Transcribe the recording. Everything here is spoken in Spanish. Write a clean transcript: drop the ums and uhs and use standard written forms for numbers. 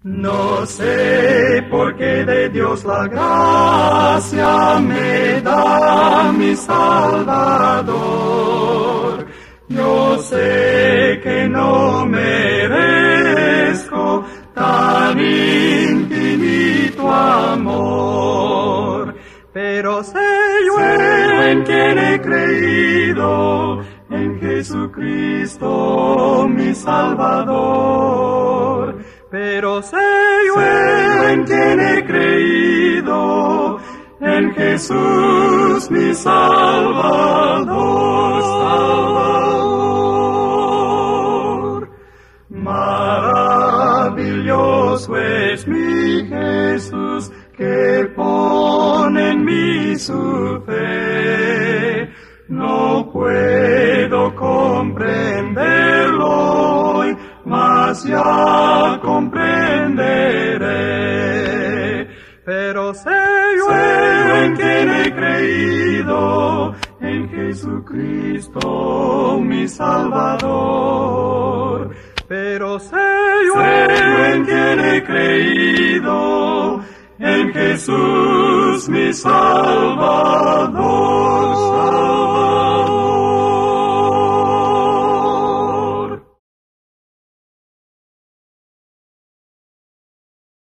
No sé por qué de Dios la gracia me da mi Salvador. Yo sé que no merezco tan infinito amor, pero sé yo en quien he creído, en Jesucristo mi Salvador. Pero sé yo en quien he creído, en Jesús mi Salvador. Maravilloso es mi Jesús, que pone en mí su fe. No puedo comprenderlo hoy, mas ya comprenderé. Pero sé yo en quien he creído, en Jesucristo mi Salvador. Pero sé yo en quien he creído, en Jesús mi Salvador.